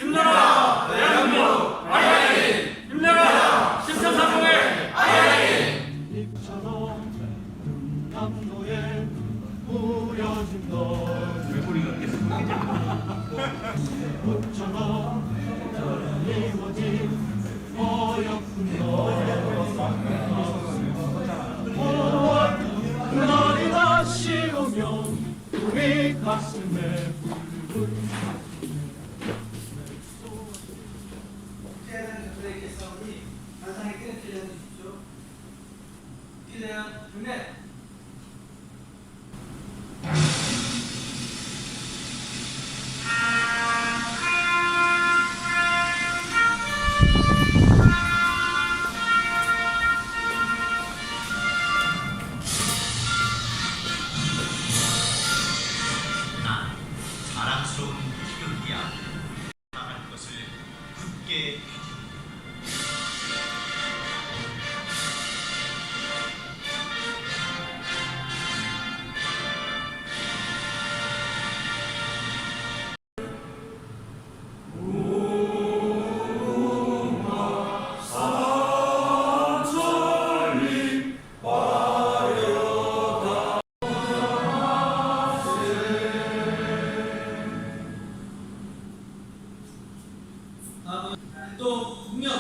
힘내라 대한민국 아이아이 힘내라 1330의 아이아이 입처럼 남도에 뿌려진 너의 꽃처럼 이루어진 어여쁜 그날이 다시 오면 우리 가슴에 저들에게서 우리 관상의 끈을 들려주십시오. 기대한 중매. 나 사랑스러운 태극기야. 나갈 것을 굳게 해주리. 또 국명.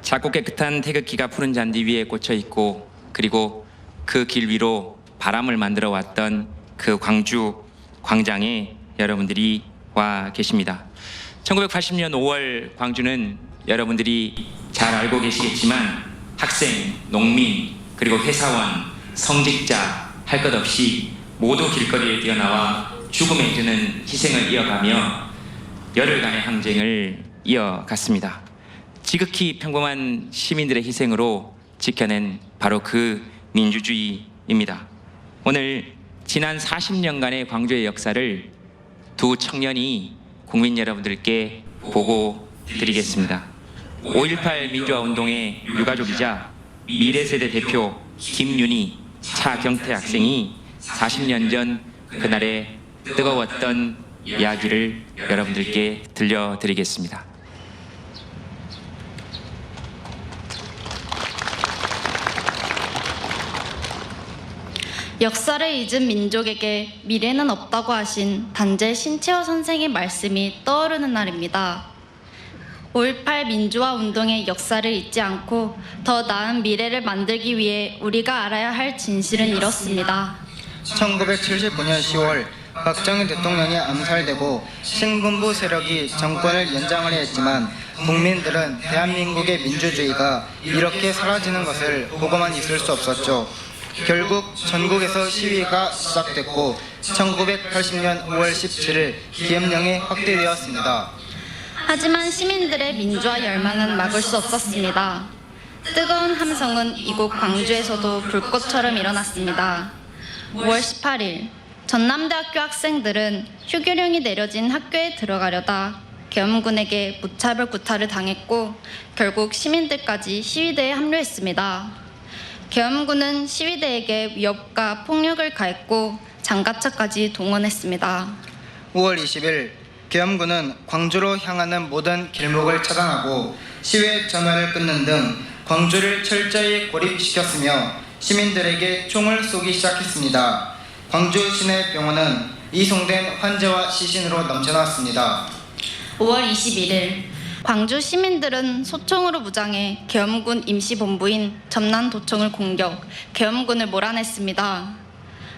작고 깨끗한 태극기가 푸른 잔디 위에 꽂혀 있고, 그리고 그 길 위로 바람을 만들어 왔던 그 광주 광장에 여러분들이 와 계십니다. 1980년 5월 광주는 여러분들이 잘 알고 계시겠지만 학생, 농민, 그리고 회사원, 성직자 할 것 없이 모두 길거리에 뛰어나와 죽음에 드는 희생을 이어가며 열흘간의 항쟁을 이어갔습니다. 지극히 평범한 시민들의 희생으로 지켜낸 바로 그 민주주의입니다. 오늘 지난 40년간의 광주의 역사를 두 청년이 국민 여러분들께 보고 드리겠습니다. 5.18 민주화 운동의 유가족이자 미래세대 대표 김윤희, 차경태 학생이 40년 전 그날의 뜨거웠던 이야기를 여러분들께 들려드리겠습니다. 역사를 잊은 민족에게 미래는 없다고 하신 단재 신채호 선생의 말씀이 떠오르는 날입니다. 5.18 민주화 운동의 역사를 잊지 않고 더 나은 미래를 만들기 위해 우리가 알아야 할 진실은 이렇습니다. 1979년 10월 박정희 대통령이 암살되고 신군부 세력이 정권을 연장하려 했지만 국민들은 대한민국의 민주주의가 이렇게 사라지는 것을 보고만 있을 수 없었죠. 결국 전국에서 시위가 시작됐고 1980년 5월 17일 기업령이 확대되었습니다. 하지만 시민들의 민주화 열망은 막을 수 없었습니다. 뜨거운 함성은 이곳 광주에서도 불꽃처럼 일어났습니다. 5월 18일 전남대학교 학생들은 휴교령이 내려진 학교에 들어가려다 계엄군에게 무차별 구타를 당했고 결국 시민들까지 시위대에 합류했습니다. 계엄군은 시위대에게 위협과 폭력을 가했고 장갑차까지 동원했습니다. 5월 20일 계엄군은 광주로 향하는 모든 길목을 차단하고 시외 전화를 끊는 등 광주를 철저히 고립시켰으며 시민들에게 총을 쏘기 시작했습니다. 광주 시내 병원은 이송된 환자와 시신으로 넘쳐났습니다. 5월 21일 광주 시민들은 소총으로 무장해 계엄군 임시본부인 전남도청을 공격, 계엄군을 몰아냈습니다.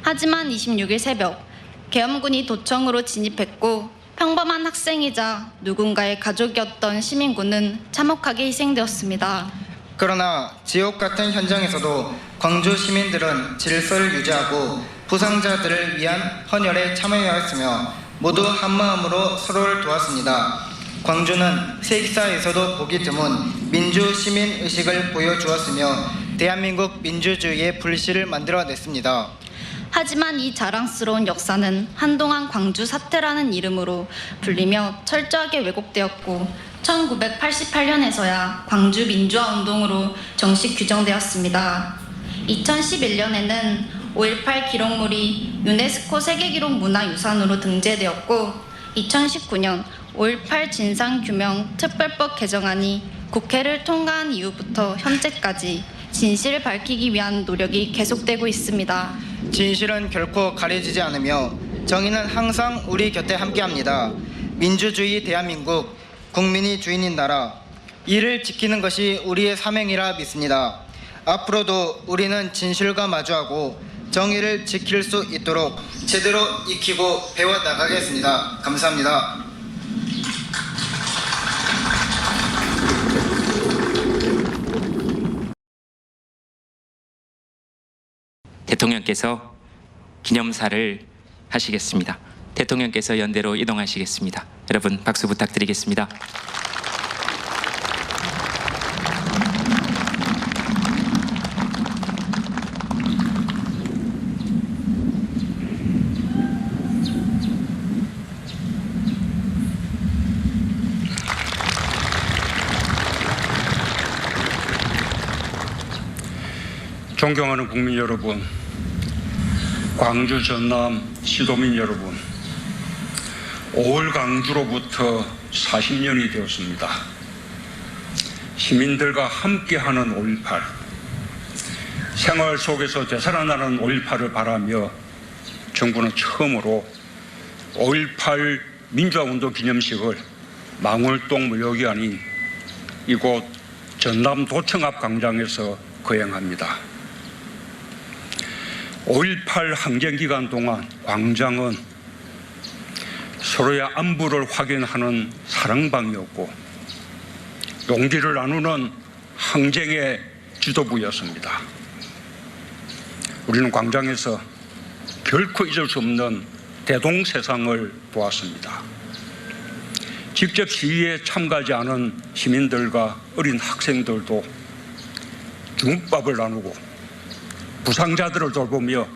하지만 26일 새벽 계엄군이 도청으로 진입했고 평범한 학생이자 누군가의 가족이었던 시민군은 참혹하게 희생되었습니다. 그러나 지옥 같은 현장에서도 광주 시민들은 질서를 유지하고 부상자들을 위한 헌혈에 참여하였으며 모두 한마음으로 서로를 도왔습니다. 광주는 세계사에서도 보기 드문 민주 시민 의식을 보여주었으며 대한민국 민주주의의 불씨를 만들어냈습니다. 하지만 이 자랑스러운 역사는 한동안 광주 사태라는 이름으로 불리며 철저하게 왜곡되었고 1988년에서야 광주 민주화 운동으로 정식 규정되었습니다. 2011년에는 5.18 기록물이 유네스코 세계기록 문화유산으로 등재되었고 2019년 5.18 진상규명 특별법 개정안이 국회를 통과한 이후부터 현재까지 진실을 밝히기 위한 노력이 계속되고 있습니다. 진실은 결코 가려지지 않으며 정의는 항상 우리 곁에 함께합니다. 민주주의 대한민국, 국민이 주인인 나라, 이를 지키는 것이 우리의 사명이라 믿습니다. 앞으로도 우리는 진실과 마주하고 정의를 지킬 수 있도록 제대로 익히고 배워나가겠습니다. 감사합니다. 대통령께서 기념사를 하시겠습니다. 대통령께서 연대로 이동하시겠습니다. 여러분 박수 부탁드리겠습니다. 존경하는 국민 여러분, 광주 전남 시도민 여러분, 5월 광주로부터 40년이 되었습니다. 시민들과 함께하는 5.18, 생활 속에서 되살아나는 5.18을 바라며 정부는 처음으로 5.18 민주화운동 기념식을 망월동 무역이 아닌 이곳 전남 도청 앞 광장에서 거행합니다. 5.18 항쟁기간 동안 광장은 서로의 안부를 확인하는 사랑방이었고 용기를 나누는 항쟁의 지도부였습니다. 우리는 광장에서 결코 잊을 수 없는 대동세상을 보았습니다. 직접 시위에 참가하지 않은 시민들과 어린 학생들도 중국밥을 나누고 부상자들을 돌보며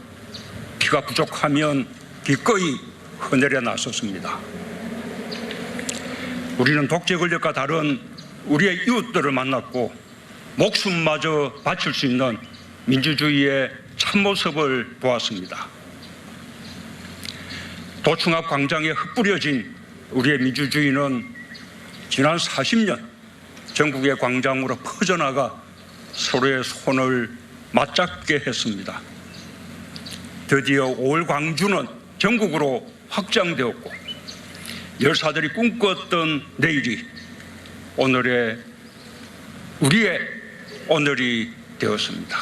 피가 부족하면 기꺼이 헌혈에 나섰습니다. 우리는 독재 권력과 다른 우리의 이웃들을 만났고 목숨마저 바칠 수 있는 민주주의의 참모습을 보았습니다. 도청 앞 광장에 흩뿌려진 우리의 민주주의는 지난 40년 전국의 광장으로 퍼져나가 서로의 손을 맞잡게 했습니다. 드디어 5월 광주는 전국으로 확장되었고 열사들이 꿈꿨던 내일이 우리의 오늘이 되었습니다.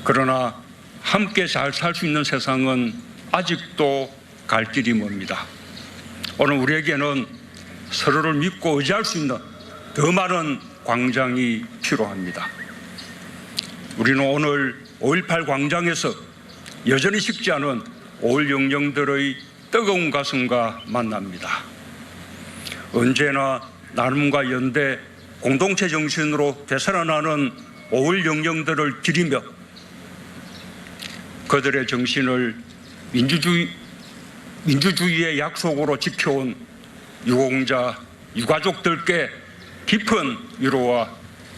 그러나 함께 잘 살 수 있는 세상은 아직도 갈 길이 멉니다. 오늘 우리에게는 서로를 믿고 의지할 수 있는 더 많은 광장이 필요합니다. 우리는 오늘 5.18 광장에서 여전히 식지 않은 5.18 영령들의 뜨거운 가슴과 만납니다. 언제나 나눔과 연대, 공동체 정신으로 되살아나는 5.18 영령들을 기리며 그들의 정신을 민주주의의 약속으로 지켜온 유공자, 유가족들께 깊은 위로와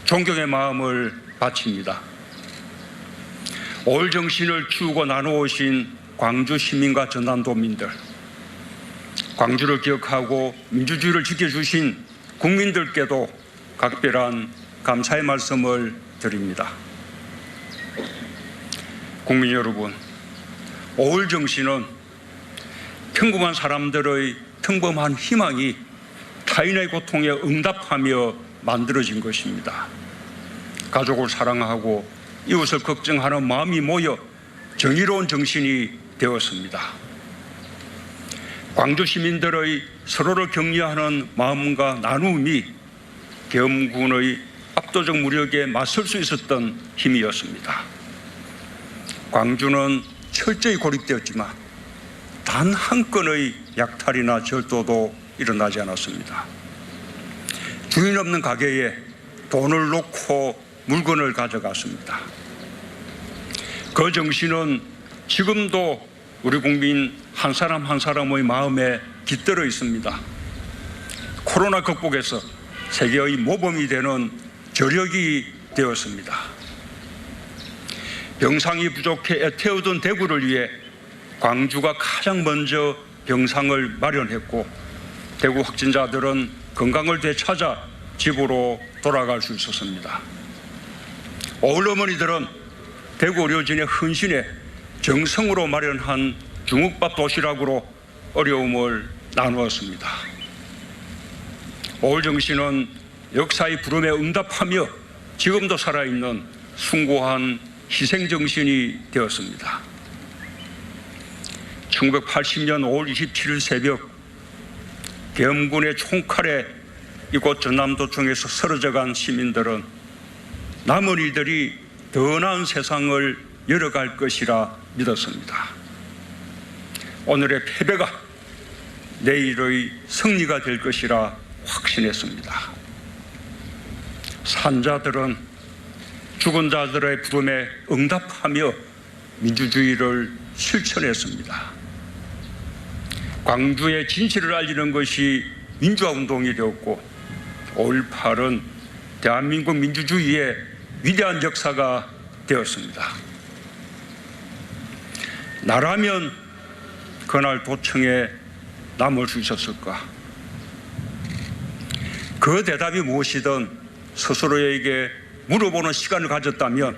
존경의 마음을 바칩니다. 5.18 정신을 키우고 나누어오신 광주 시민과 전남도민들, 광주를 기억하고 민주주의를 지켜주신 국민들께도 각별한 감사의 말씀을 드립니다. 국민 여러분, 5.18 정신은 평범한 사람들의 평범한 희망이 타인의 고통에 응답하며 만들어진 것입니다. 가족을 사랑하고 이웃을 걱정하는 마음이 모여 정의로운 정신이 되었습니다. 광주 시민들의 서로를 격려하는 마음과 나눔이 계엄군의 압도적 무력에 맞설 수 있었던 힘이었습니다. 광주는 철저히 고립되었지만 단 한 건의 약탈이나 절도도 일어나지 않았습니다. 주인 없는 가게에 돈을 놓고 물건을 가져갔습니다. 그 정신은 지금도 우리 국민 한 사람 한 사람의 마음에 깃들어 있습니다. 코로나 극복에서 세계의 모범이 되는 저력이 되었습니다. 병상이 부족해 애태우던 대구를 위해 광주가 가장 먼저 병상을 마련했고 대구 확진자들은 건강을 되찾아 집으로 돌아갈 수 있었습니다. 오을 어머니들은 대구 의료진의 헌신에 정성으로 마련한 중국밥 도시락으로 어려움을 나누었습니다. 오을 정신은 역사의 부름에 응답하며 지금도 살아있는 숭고한 희생정신이 되었습니다. 1980년 5월 27일 새벽 계엄군의 총칼에 이곳 전남도청에서 쓰러져간 시민들은 남은 이들이 더 나은 세상을 열어갈 것이라 믿었습니다. 오늘의 패배가 내일의 승리가 될 것이라 확신했습니다. 산자들은 죽은 자들의 부름에 응답하며 민주주의를 실천했습니다. 광주의 진실을 알리는 것이 민주화운동이 되었고 5.18은 대한민국 민주주의의 위대한 역사가 되었습니다. 나라면 그날 도청에 남을 수 있었을까? 그 대답이 무엇이든 스스로에게 물어보는 시간을 가졌다면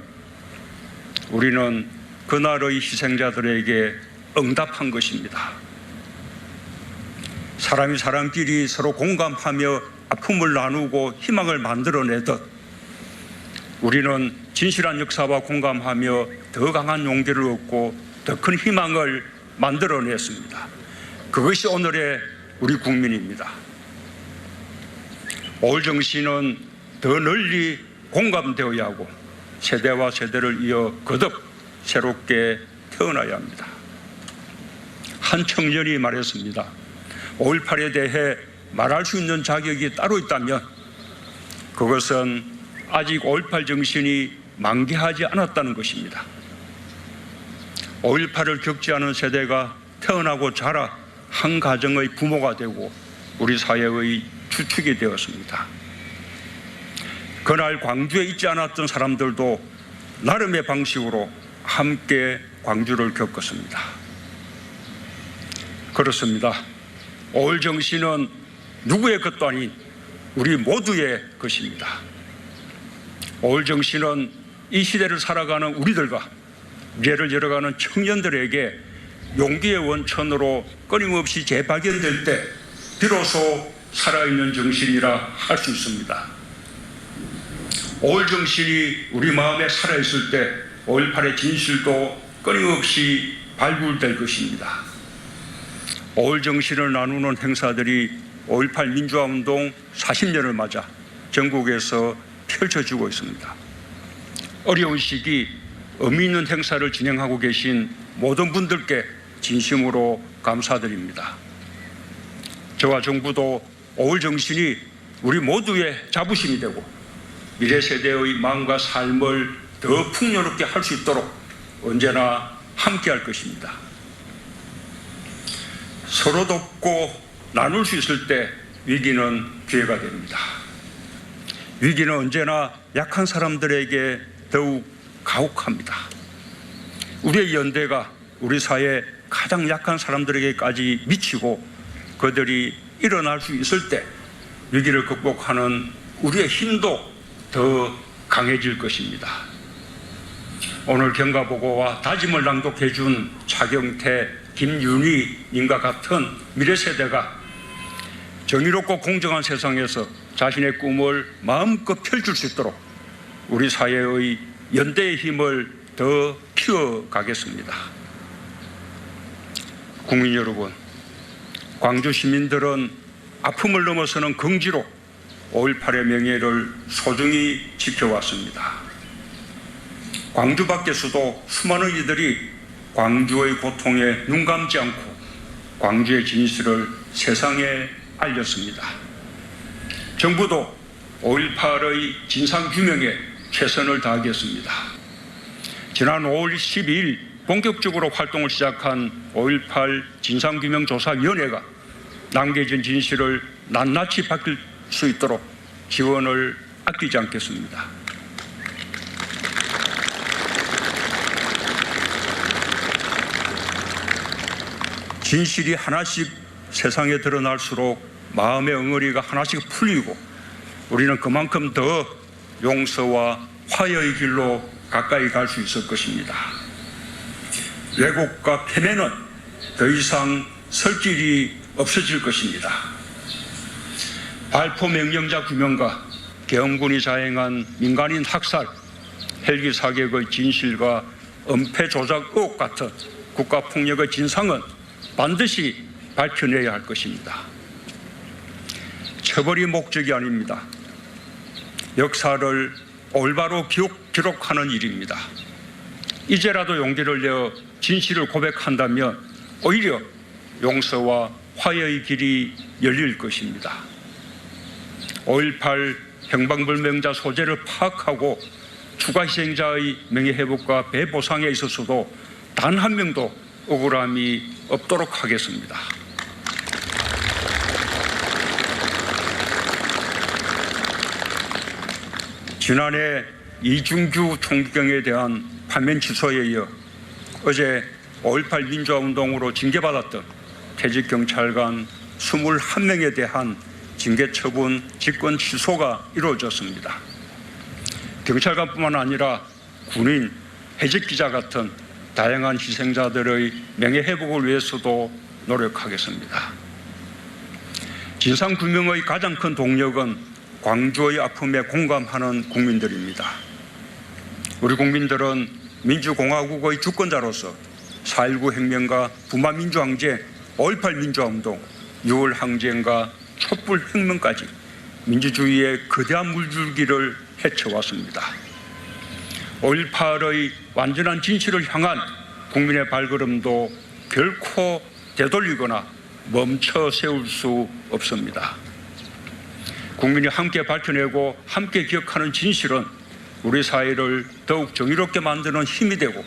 우리는 그날의 희생자들에게 응답한 것입니다. 사람이 사람끼리 서로 공감하며 아픔을 나누고 희망을 만들어내듯 우리는 진실한 역사와 공감하며 더 강한 용기를 얻고 더 큰 희망을 만들어냈습니다. 그것이 오늘의 우리 국민입니다. 5월 정신은 더 널리 공감되어야 하고 세대와 세대를 이어 거듭 새롭게 태어나야 합니다. 한 청년이 말했습니다. 5.18에 대해 말할 수 있는 자격이 따로 있다면 그것은 아직 5.18 정신이 만개하지 않았다는 것입니다. 5.18을 겪지 않은 세대가 태어나고 자라 한 가정의 부모가 되고 우리 사회의 주축이 되었습니다. 그날 광주에 있지 않았던 사람들도 나름의 방식으로 함께 광주를 겪었습니다. 그렇습니다. 5월 정신은 누구의 것도 아닌 우리 모두의 것입니다. 5월 정신은 이 시대를 살아가는 우리들과 미래를 열어가는 청년들에게 용기의 원천으로 끊임없이 재발견될 때 비로소 살아있는 정신이라 할 수 있습니다. 5월 정신이 우리 마음에 살아있을 때 5.18의 진실도 끊임없이 발굴될 것입니다. 5월 정신을 나누는 행사들이 5.18 민주화운동 40년을 맞아 전국에서 펼쳐지고 있습니다. 어려운 시기 의미 있는 행사를 진행하고 계신 모든 분들께 진심으로 감사드립니다. 저와 정부도 5월 정신이 우리 모두의 자부심이 되고 미래 세대의 마음과 삶을 더 풍요롭게 할 수 있도록 언제나 함께할 것입니다. 서로 돕고 나눌 수 있을 때 위기는 기회가 됩니다. 위기는 언제나 약한 사람들에게 더욱 가혹합니다. 우리의 연대가 우리 사회 가장 약한 사람들에게까지 미치고 그들이 일어날 수 있을 때 위기를 극복하는 우리의 힘도 더 강해질 것입니다. 오늘 경과보고와 다짐을 낭독해 준 차경태, 김윤희 님과 같은 미래세대가 정의롭고 공정한 세상에서 자신의 꿈을 마음껏 펼칠 수 있도록 우리 사회의 연대의 힘을 더 키워가겠습니다. 국민 여러분, 광주 시민들은 아픔을 넘어서는 긍지로 5.18의 명예를 소중히 지켜왔습니다. 광주 밖에서도 수많은 이들이 광주의 고통에 눈 감지 않고 광주의 진실을 세상에 알렸습니다. 정부도 5.18의 진상규명에 최선을 다하겠습니다. 지난 5월 12일 본격적으로 활동을 시작한 5.18 진상규명조사위원회가 남겨진 진실을 낱낱이 밝힐 수 있도록 지원을 아끼지 않겠습니다. 진실이 하나씩 세상에 드러날수록 마음의 엉어리가 하나씩 풀리고 우리는 그만큼 더 용서와 화해의 길로 가까이 갈 수 있을 것입니다. 왜곡과 패배는 더 이상 설 길이 없어질 것입니다. 발포 명령자 규명과 계엄군이 자행한 민간인 학살, 헬기 사격의 진실과 은폐 조작 의혹 같은 국가폭력의 진상은 반드시 밝혀내야 할 것입니다. 처벌이 목적이 아닙니다. 역사를 올바로 기록하는 일입니다. 이제라도 용기를 내어 진실을 고백한다면 오히려 용서와 화해의 길이 열릴 것입니다. 5.18 행방불명자 소재를 파악하고 추가 희생자의 명예회복과 배보상에 있어서도 단 한 명도 억울함이 없도록 하겠습니다. 지난해 이중규 총경에 대한 파면 취소에 이어 어제 5.18 민주화운동으로 징계받았던 퇴직경찰관 21명에 대한 징계처분 직권 취소가 이루어졌습니다. 경찰관뿐만 아니라 군인, 해직기자 같은 다양한 희생자들의 명예회복을 위해서도 노력하겠습니다. 진상규명의 가장 큰 동력은 광주의 아픔에 공감하는 국민들입니다. 우리 국민들은 민주공화국의 주권자로서 4.19 혁명과 부마민주항쟁, 5.18 민주화운동, 6월 항쟁과 촛불혁명까지 민주주의의 거대한 물줄기를 헤쳐왔습니다. 5.18의 완전한 진실을 향한 국민의 발걸음도 결코 되돌리거나 멈춰 세울 수 없습니다. 국민이 함께 밝혀내고 함께 기억하는 진실은 우리 사회를 더욱 정의롭게 만드는 힘이 되고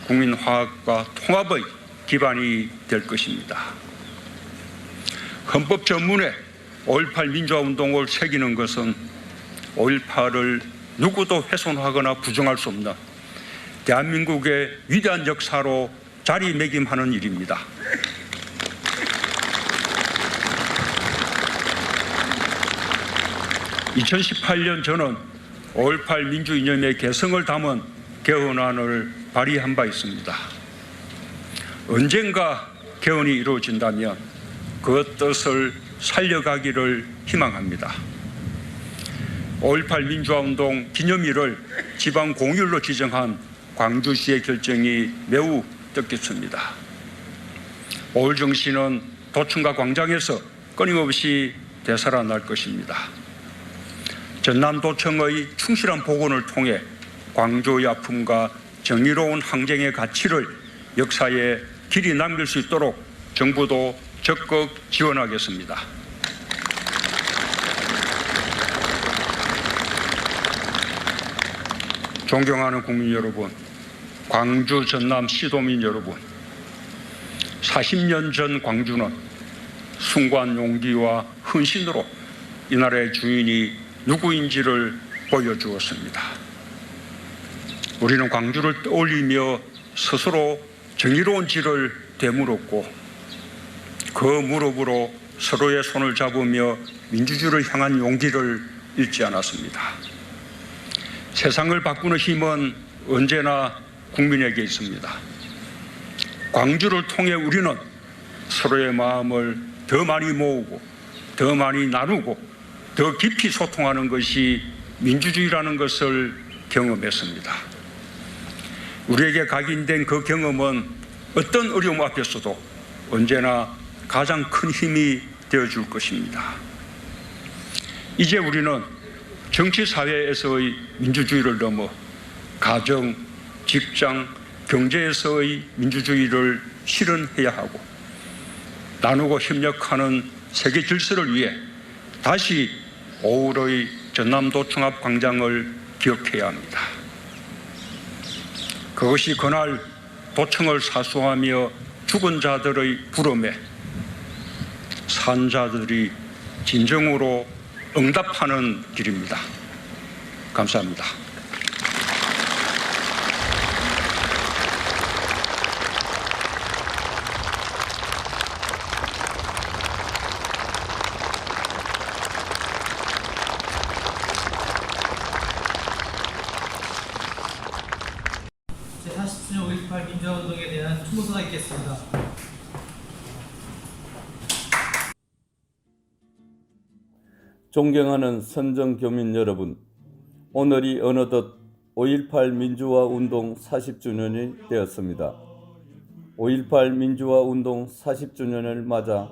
국민 화합과 통합의 기반이 될 것입니다. 헌법 전문에 5.18 민주화운동을 새기는 것은 5.18을 누구도 훼손하거나 부정할 수 없는 대한민국의 위대한 역사로 자리매김하는 일입니다. (2018년) 저는 5.18 민주이념의 개성을 담은 개헌안을 발의한 바 있습니다. 언젠가 개헌이 이루어진다면 그 뜻을 살려가기를 희망합니다. 5.18 민주화운동 기념일을 지방 공휴일로 지정한 광주시의 결정이 매우 뜻깊습니다. 5월 정신은 도청과 광장에서 끊임없이 되살아날 것입니다. 전남도청의 충실한 복원을 통해 광주의 아픔과 정의로운 항쟁의 가치를 역사에 길이 남길 수 있도록 정부도 적극 지원하겠습니다. 존경하는 국민 여러분, 광주 전남 시도민 여러분, 40년 전 광주는 숭고한 용기와 헌신으로 이 나라의 주인이 누구인지를 보여주었습니다. 우리는 광주를 떠올리며 스스로 정의로운 질을 되물었고 그 무릎으로 서로의 손을 잡으며 민주주의를 향한 용기를 잃지 않았습니다. 세상을 바꾸는 힘은 언제나 국민에게 있습니다. 광주를 통해 우리는 서로의 마음을 더 많이 모으고 더 많이 나누고 더 깊이 소통하는 것이 민주주의라는 것을 경험했습니다. 우리에게 각인된 그 경험은 어떤 어려움 앞에서도 언제나 가장 큰 힘이 되어줄 것입니다. 이제 우리는 정치사회에서의 민주주의를 넘어 가정, 직장, 경제에서의 민주주의를 실현해야 하고 나누고 협력하는 세계 질서를 위해 다시 5월의 전남도 종합광장을 기억해야 합니다. 그것이 그날 도청을 사수하며 죽은 자들의 부름에 산 자들이 진정으로 응답하는 길입니다. 감사합니다. 제40주년 5.18 민주화운동에 대한 추모사가 있겠습니다. 존경하는 선정교민 여러분, 오늘이 어느덧 5.18 민주화운동 40주년이 되었습니다. 5.18 민주화운동 40주년을 맞아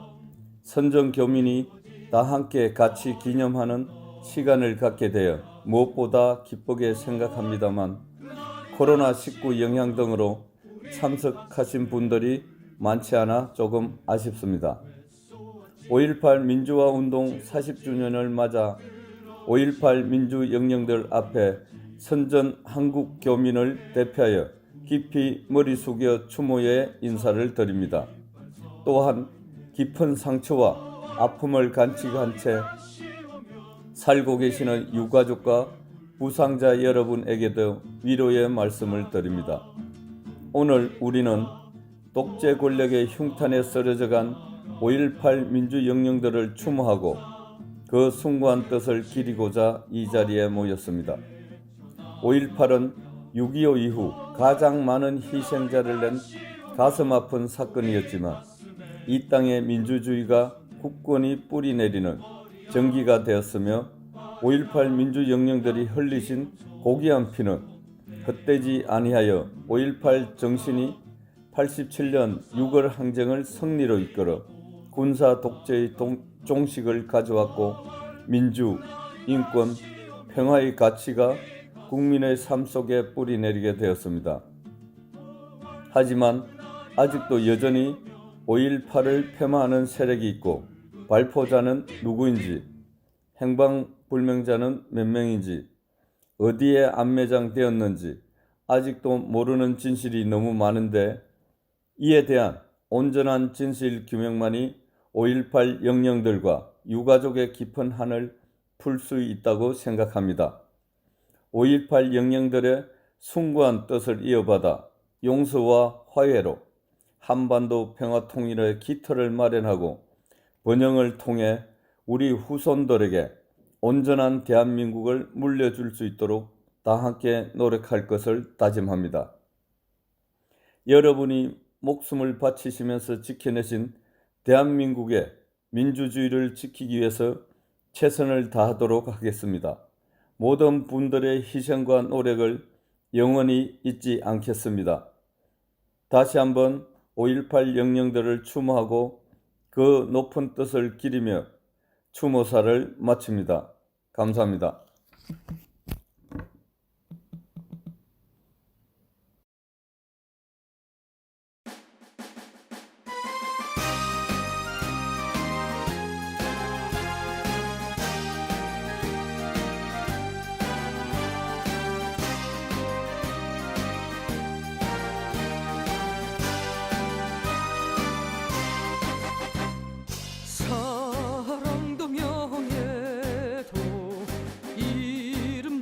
선정교민이 다 함께 같이 기념하는 시간을 갖게 되어 무엇보다 기쁘게 생각합니다만 코로나19 영향 등으로 참석하신 분들이 많지 않아 조금 아쉽습니다. 5.18 민주화운동 40주년을 맞아 5.18 민주영령들 앞에 선전 한국교민을 대표하여 깊이 머리 숙여 추모의 인사를 드립니다. 또한 깊은 상처와 아픔을 간직한 채 살고 계시는 유가족과 부상자 여러분에게도 위로의 말씀을 드립니다. 오늘 우리는 독재 권력의 흉탄에 쓰러져간 5.18 민주영령들을 추모하고 그 숭고한 뜻을 기리고자 이 자리에 모였습니다. 5.18은 6.25 이후 가장 많은 희생자를 낸 가슴 아픈 사건이었지만 이 땅에 민주주의가 굳건히 뿌리내리는 전기가 되었으며 5.18 민주영령들이 흘리신 고귀한 피는 헛되지 아니하여 5.18 정신이 87년 6월 항쟁을 승리로 이끌어 군사 독재의 종식을 가져왔고 민주, 인권, 평화의 가치가 국민의 삶 속에 뿌리내리게 되었습니다. 하지만 아직도 여전히 5.18을 폄하하는 세력이 있고 발포자는 누구인지, 행방불명자는 몇 명인지, 어디에 안매장되었는지 아직도 모르는 진실이 너무 많은데 이에 대한 온전한 진실 규명만이 5.18 영령들과 유가족의 깊은 한을 풀 수 있다고 생각합니다. 5.18 영령들의 숭고한 뜻을 이어받아 용서와 화해로 한반도 평화 통일의 기틀을 마련하고 번영을 통해 우리 후손들에게 온전한 대한민국을 물려줄 수 있도록 다 함께 노력할 것을 다짐합니다. 여러분이 목숨을 바치시면서 지켜내신 대한민국의 민주주의를 지키기 위해서 최선을 다하도록 하겠습니다. 모든 분들의 희생과 노력을 영원히 잊지 않겠습니다. 다시 한번 5.18 영령들을 추모하고 그 높은 뜻을 기리며 추모사를 마칩니다. 감사합니다. 사랑도 명예도 이름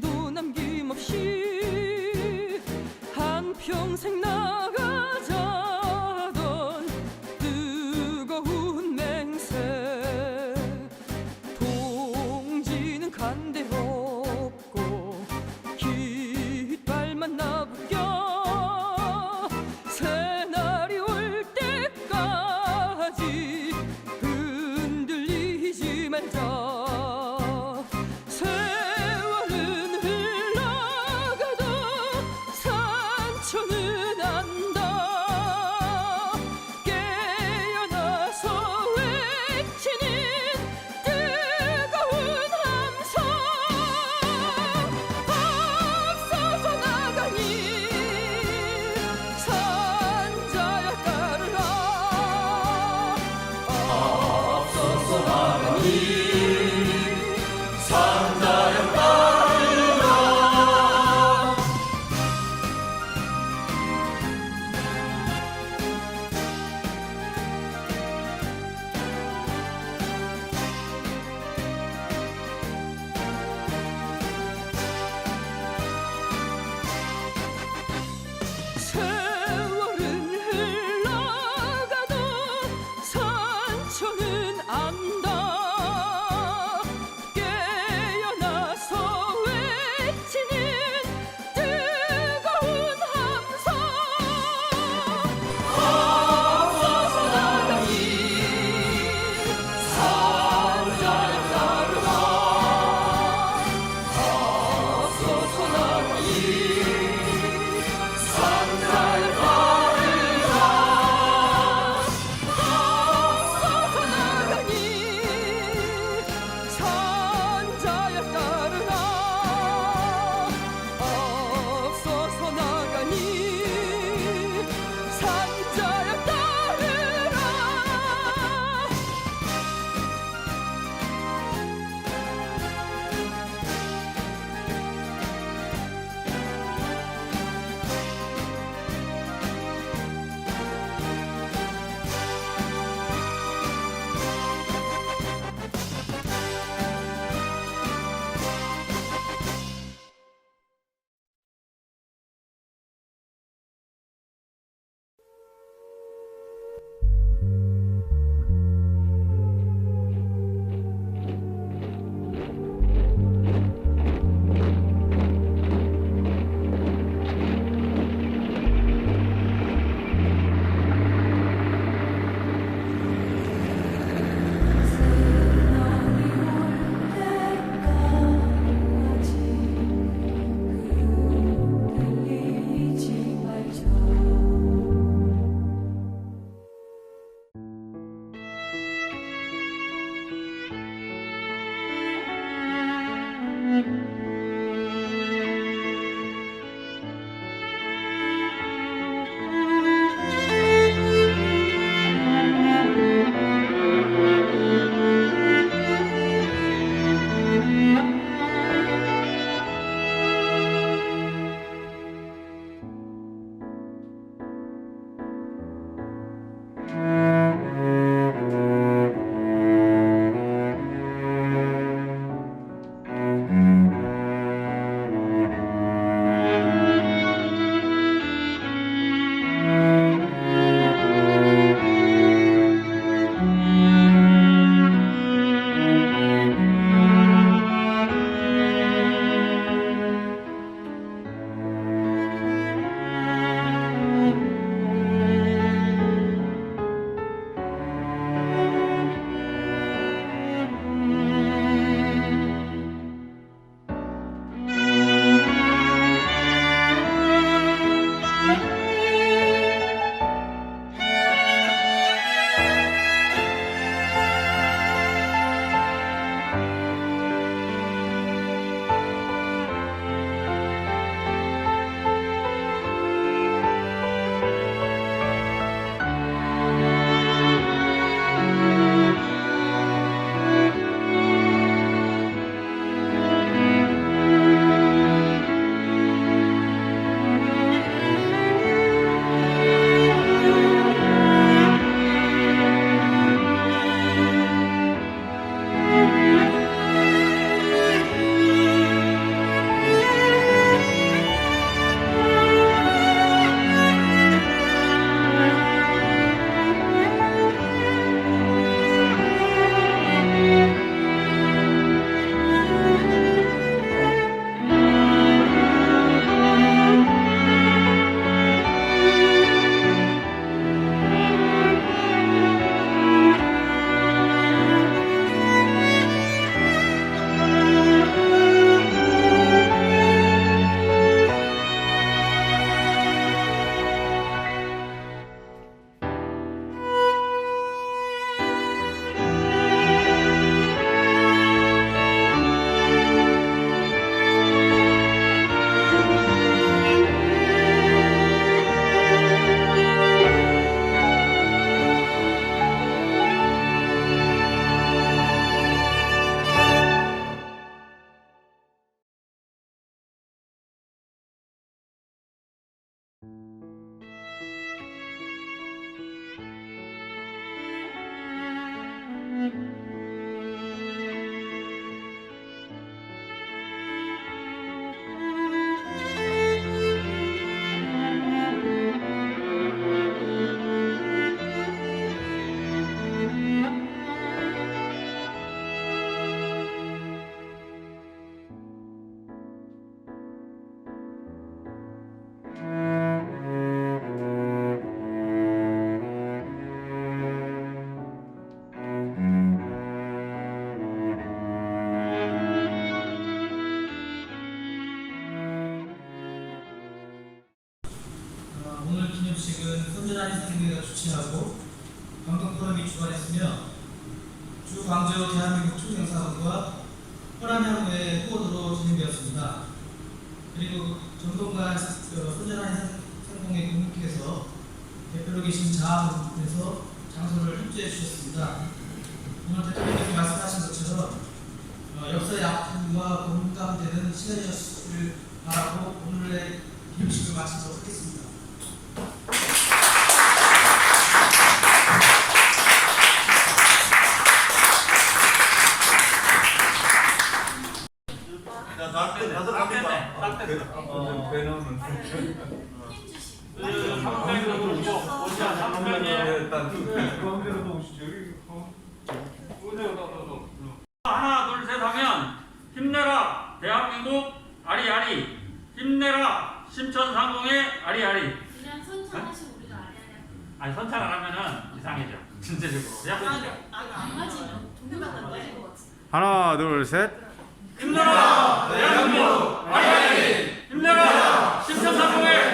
산자여 따르라. 세월은 흘러가도 산초는 안다. 깨어나서 외치는 뜨거운 함성. 앞서서나가니 산자여 따르라. 앞서서나가니 산자여 따르라. 앞서서나가니 주 광주 대한민국 총영사관과 호남향후의 후보로 진행되었습니다. 그리고 정동관 손재란 상공의 국민께서 대표로 계신 자문에서 장소를 협조해 주셨습니다. 오늘 대통령께서 말씀하신 것처럼 역사의 아픔과 공감되는 시간이었을 바라고 오늘의 기념식을 마치도록 하겠습니다. 하나 둘 셋 하면 힘내라 대한민국 아리아리, 힘내라 심천상공의 아리아리. 그냥 선창하시고 우리가 아니야. 아니 선착 안 하면은 이상해져 전체적으로. 안 맞으면 동료마다 맞을 것 같아. 하나 둘 셋. 힘내라 대한민국 아리아리, 힘내라 심천상공의